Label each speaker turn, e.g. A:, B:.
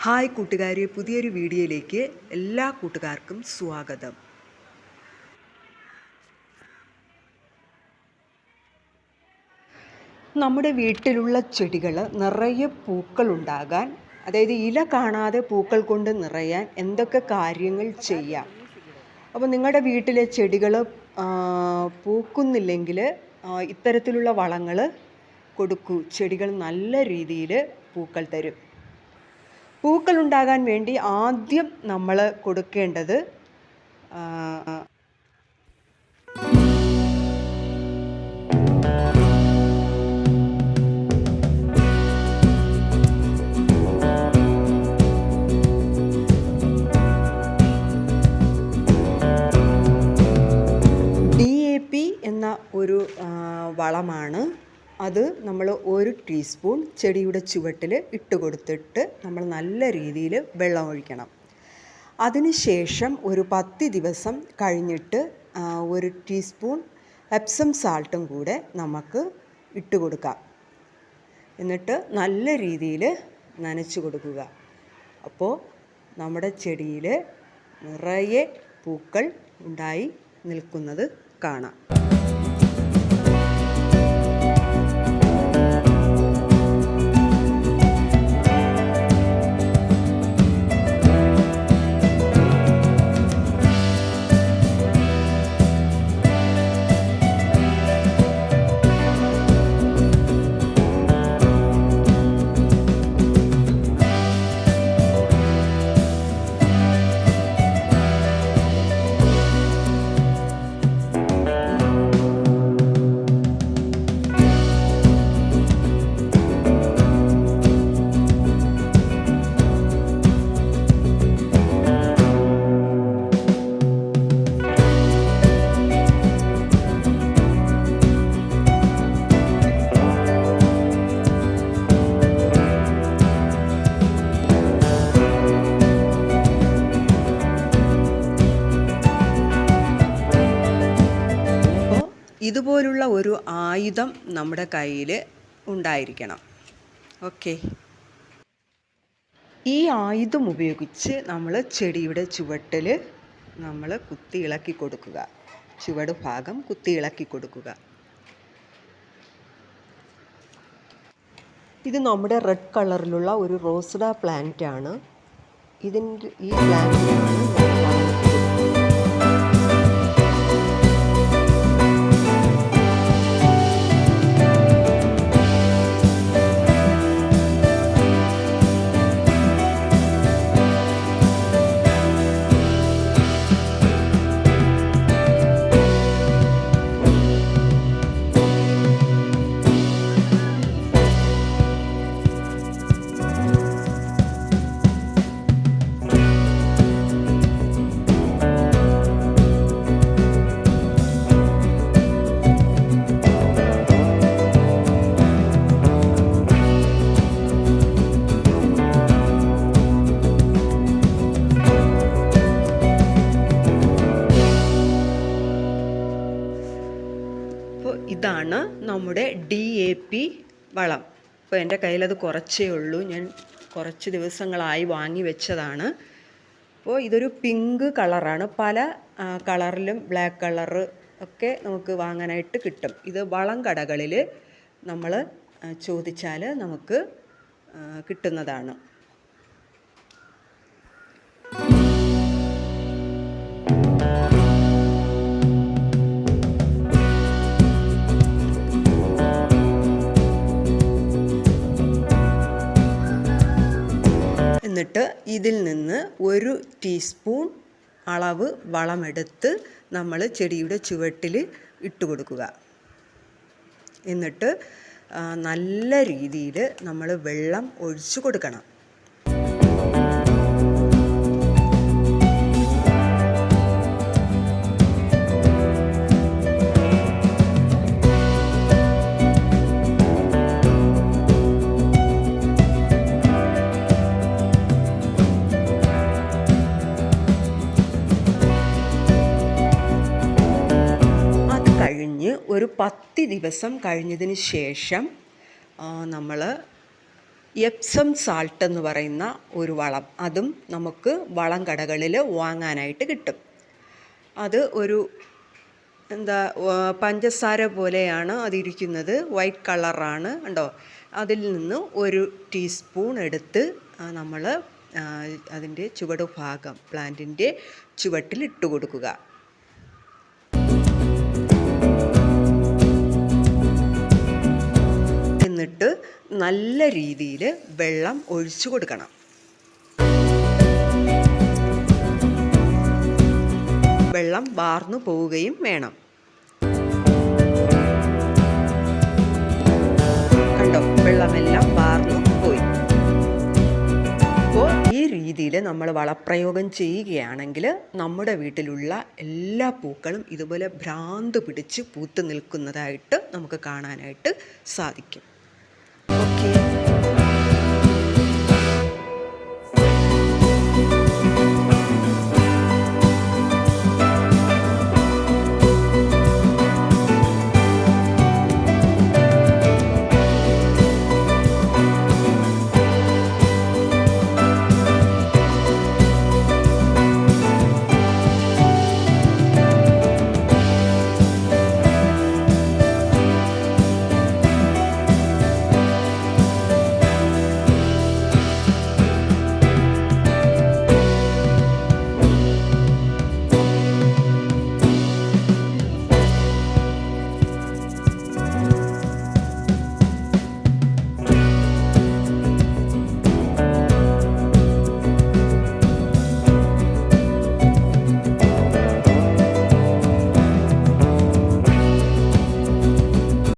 A: Hi കൂട്ടുകാരെ, പുതിയൊരു വീഡിയോയിലേക്ക് എല്ലാ കൂട്ടുകാർക്കും സ്വാഗതം. നമ്മുടെ വീട്ടിലുള്ള ചെടികൾ നിറയെ പൂക്കളുണ്ടാകാൻ, അതായത് ഇല കാണാതെ പൂക്കൾ കൊണ്ട് നിറയാൻ എന്തൊക്കെ കാര്യങ്ങൾ ചെയ്യാം? അപ്പോൾ നിങ്ങളുടെ വീട്ടിലെ ചെടികൾ പൂക്കുന്നില്ലെങ്കിൽ ഇത്തരത്തിലുള്ള വളങ്ങൾ കൊടുക്കൂ. ചെടികൾ നല്ല രീതിയിൽ പൂക്കൾ തരും. പൂക്കൾ ഉണ്ടാകാൻ വേണ്ടി ആദ്യം നമ്മൾ കൊടുക്കേണ്ടത് DAP എന്ന ഒരു വളമാണ്. അത് നമ്മൾ 1 ടീസ്പൂൺ ചെടിയുടെ ചുവട്ടിൽ ഇട്ട് കൊടുത്തിട്ട് നമ്മൾ നല്ല രീതിയിൽ വെള്ളം ഒഴിക്കണം. അതിനുശേഷം ഒരു 10 ദിവസം കഴിഞ്ഞിട്ട് 1 ടീസ്പൂൺ എപ്സം സാൾട്ടും കൂടെ നമുക്ക് ഇട്ട് കൊടുക്കാം. എന്നിട്ട് നല്ല രീതിയിൽ നനച്ച് കൊടുക്കുക. അപ്പോൾ നമ്മുടെ ചെടിയിൽ നിറയെ പൂക്കൾ ഉണ്ടായി നിൽക്കുന്നത് കാണാം. ഇതുപോലുള്ള ഒരു ആയുധം നമ്മുടെ കയ്യിൽ ഉണ്ടായിരിക്കണം. ഓക്കെ, ഈ ആയുധം ഉപയോഗിച്ച് നമ്മൾ ചെടിയുടെ ചുവട്ടിൽ നമ്മൾ കുത്തി ഇളക്കി കൊടുക്കുക. ചുവട് ഭാഗം കുത്തി ഇളക്കി കൊടുക്കുക. ഇത് നമ്മുടെ റെഡ് കളറിലുള്ള ഒരു റോസ്ഡ പ്ലാന്റ് ആണ്. ഈ പ്ലാന്റിനാണ് ഇതാണ് നമ്മുടെ DAP വളം. അപ്പോൾ എൻ്റെ കയ്യിലത് കുറച്ചേ ഉള്ളൂ. ഞാൻ കുറച്ച് ദിവസങ്ങളായി വാങ്ങി വെച്ചതാണ്. അപ്പോൾ ഇതൊരു പിങ്ക് കളറാണ്. പല കളറിലും ബ്ലാക്ക് കളറ് ഒക്കെ നമുക്ക് വാങ്ങാനായിട്ട് കിട്ടും. ഇത് വളം കടകളിൽ നമ്മൾ ചോദിച്ചാൽ നമുക്ക് കിട്ടുന്നതാണ്. എന്നിട്ട് ഇതിൽ നിന്ന് 1 ടീസ്പൂൺ അളവ് വളമെടുത്ത് നമ്മൾ ചെടിയുടെ ചുവട്ടിൽ ഇട്ട് കൊടുക്കുക. എന്നിട്ട് നല്ല രീതിയിൽ നമ്മൾ വെള്ളം ഒഴിച്ചു കൊടുക്കണം. ഒരു 10 ദിവസം കഴിഞ്ഞതിന് ശേഷം നമ്മൾ എപ്സം സാൾട്ട് എന്ന് പറയുന്ന ഒരു വളം, അതും നമുക്ക് വളം കടകളിൽ വാങ്ങാനായിട്ട് കിട്ടും. അത് ഒരു പഞ്ചസാര പോലെയാണ് അതിരിക്കുന്നത്, വൈറ്റ് കളറാണ് കണ്ടോ. അതിൽ നിന്ന് ഒരു ടീസ്പൂൺ എടുത്ത് നമ്മൾ അതിൻ്റെ ചുവട് ഭാഗം പ്ലാന്റിൻ്റെ ചുവട്ടിൽ ഇട്ട് കൊടുക്കുക. എന്നിട്ട് നല്ല രീതിയിൽ വെള്ളം ഒഴിച്ചു കൊടുക്കണം. വെള്ളം വാർന്നു പോവുകയും വേണം. കണ്ടോ, വെള്ളമെല്ലാം വാർന്നു പോയി. അപ്പോൾ ഈ രീതിയിൽ നമ്മൾ വളപ്രയോഗം ചെയ്യുകയാണെങ്കിൽ നമ്മുടെ വീട്ടിലുള്ള എല്ലാ പൂക്കളും ഇതുപോലെ ഭ്രാന്ത് പിടിച്ച് പൂത്ത് നിൽക്കുന്നതായിട്ട് നമുക്ക് കാണാനായിട്ട് സാധിക്കും. ഓക്കെ.